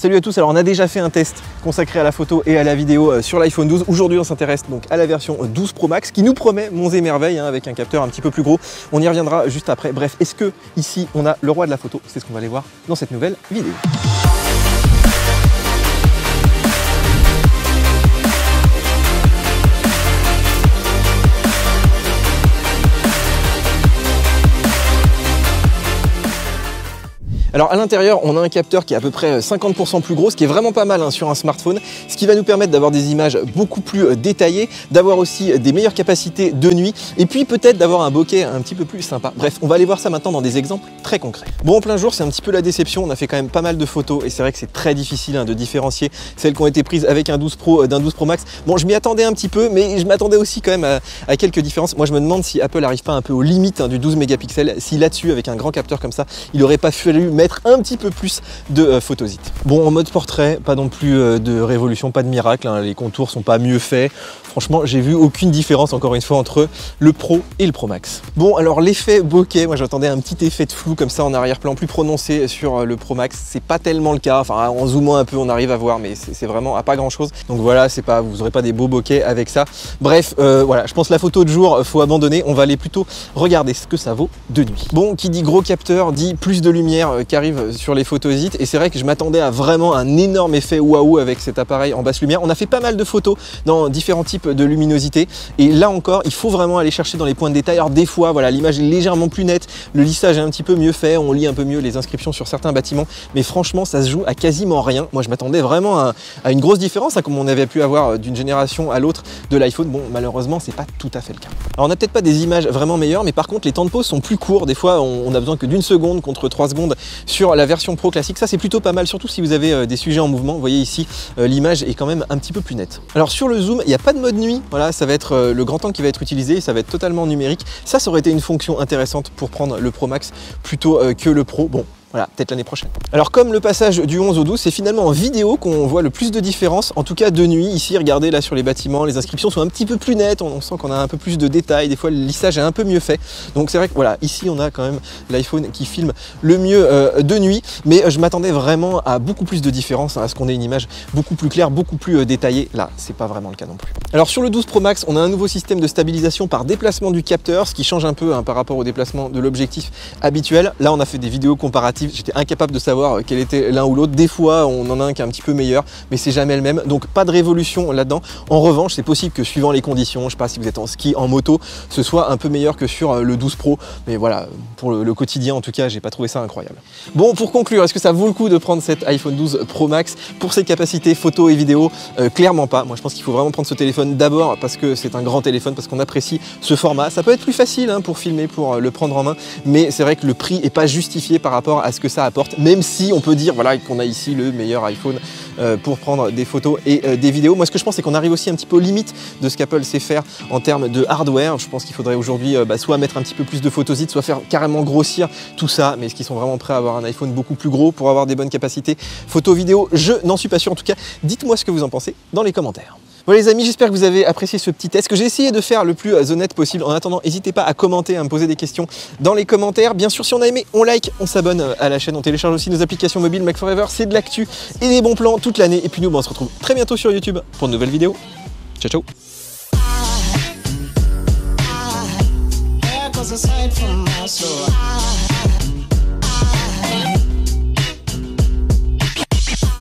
Salut à tous, alors on a déjà fait un test consacré à la photo et à la vidéo sur l'iPhone 12. Aujourd'hui on s'intéresse donc à la version 12 Pro Max qui nous promet monts et merveilles avec un capteur un petit peu plus gros. On y reviendra juste après. Bref, est-ce que ici on a le roi de la photo? C'est ce qu'on va aller voir dans cette nouvelle vidéo. Alors à l'intérieur, on a un capteur qui est à peu près 50% plus gros, ce qui est vraiment pas mal sur un smartphone, ce qui va nous permettre d'avoir des images beaucoup plus détaillées, d'avoir aussi des meilleures capacités de nuit, et puis peut-être d'avoir un bokeh un petit peu plus sympa. Bref, on va aller voir ça maintenant dans des exemples très concrets. Bon, en plein jour, c'est un petit peu la déception, on a fait quand même pas mal de photos, et c'est vrai que c'est très difficile de différencier celles qui ont été prises avec un 12 Pro d'un 12 Pro Max. Bon, je m'y attendais un petit peu, mais je m'attendais aussi quand même à quelques différences. Moi, je me demande si Apple n'arrive pas un peu aux limites du 12 mégapixels, si là-dessus, avec un grand capteur comme ça, il n'aurait pas fallu mettre un petit peu plus de photosite. Bon, en mode portrait, pas non plus de révolution, pas de miracle, les contours sont pas mieux faits. Franchement, j'ai vu aucune différence encore une fois entre le Pro et le Pro Max. Bon, alors l'effet bokeh, moi j'attendais un petit effet de flou comme ça en arrière-plan plus prononcé sur le Pro Max. C'est pas tellement le cas, enfin en zoomant un peu on arrive à voir, mais c'est vraiment à pas grand chose. Donc voilà, c'est pas, vous aurez pas des beaux bokeh avec ça. Bref, voilà, je pense que la photo de jour, faut abandonner. On va aller plutôt regarder ce que ça vaut de nuit. Bon, qui dit gros capteur dit plus de lumière qui arrive sur les photosites, et c'est vrai que je m'attendais à vraiment un énorme effet waouh avec cet appareil en basse lumière. On a fait pas mal de photos dans différents types de luminosité, et là encore il faut vraiment aller chercher dans les points de détail. Alors des fois voilà, l'image est légèrement plus nette, le lissage est un petit peu mieux fait, on lit un peu mieux les inscriptions sur certains bâtiments, mais franchement ça se joue à quasiment rien. Moi je m'attendais vraiment à une grosse différence comme on avait pu avoir d'une génération à l'autre de l'iPhone. Bon, malheureusement c'est pas tout à fait le cas. Alors on n'a peut-être pas des images vraiment meilleures, mais par contre les temps de pause sont plus courts. Des fois on a besoin que d'une seconde contre 3 secondes sur la version Pro classique. Ça c'est plutôt pas mal, surtout si vous avez des sujets en mouvement. Vous voyez ici l'image est quand même un petit peu plus nette. Alors sur le zoom, il n'y a pas de mode nuit. Voilà, ça va être le grand angle qui va être utilisé, ça va être totalement numérique. Ça aurait été une fonction intéressante pour prendre le Pro Max plutôt que le Pro. Bon, voilà, peut-être l'année prochaine. Alors comme le passage du 11 au 12, c'est finalement en vidéo qu'on voit le plus de différence, en tout cas de nuit. Ici, regardez là sur les bâtiments, les inscriptions sont un petit peu plus nettes, on sent qu'on a un peu plus de détails, des fois le lissage est un peu mieux fait. Donc c'est vrai que voilà, ici on a quand même l'iPhone qui filme le mieux de nuit, mais je m'attendais vraiment à beaucoup plus de différence, à ce qu'on ait une image beaucoup plus claire, beaucoup plus détaillée. Là, c'est pas vraiment le cas non plus. Alors sur le 12 Pro Max, on a un nouveau système de stabilisation par déplacement du capteur, ce qui change un peu par rapport au déplacement de l'objectif habituel. Là, on a fait des vidéos comparatives. J'étais incapable de savoir quel était l'un ou l'autre. Des fois, on en a un qui est un petit peu meilleur, mais c'est jamais le même. Donc, pas de révolution là-dedans. En revanche, c'est possible que suivant les conditions, je sais pas si vous êtes en ski, en moto, ce soit un peu meilleur que sur le 12 Pro. Mais voilà, pour le quotidien, en tout cas, j'ai pas trouvé ça incroyable. Bon, pour conclure, est-ce que ça vaut le coup de prendre cet iPhone 12 Pro Max pour ses capacités photo et vidéo? Clairement pas. Moi, je pense qu'il faut vraiment prendre ce téléphone d'abord parce que c'est un grand téléphone, parce qu'on apprécie ce format. Ça peut être plus facile pour filmer, pour le prendre en main, mais c'est vrai que le prix est pas justifié par rapport à ce que ça apporte, même si on peut dire voilà, qu'on a ici le meilleur iPhone pour prendre des photos et des vidéos. Moi ce que je pense c'est qu'on arrive aussi un petit peu aux limites de ce qu'Apple sait faire en termes de hardware. Je pense qu'il faudrait aujourd'hui soit mettre un petit peu plus de photosites, soit faire carrément grossir tout ça, mais est-ce qu'ils sont vraiment prêts à avoir un iPhone beaucoup plus gros pour avoir des bonnes capacités photo vidéo? Je n'en suis pas sûr. En tout cas, dites-moi ce que vous en pensez dans les commentaires. Voilà les amis, j'espère que vous avez apprécié ce petit test que j'ai essayé de faire le plus honnête possible. En attendant, n'hésitez pas à commenter, à me poser des questions dans les commentaires. Bien sûr, si on a aimé, on like, on s'abonne à la chaîne, on télécharge aussi nos applications mobiles Mac Forever, c'est de l'actu et des bons plans toute l'année. Et puis nous, on se retrouve très bientôt sur YouTube pour de nouvelles vidéos. Ciao, ciao.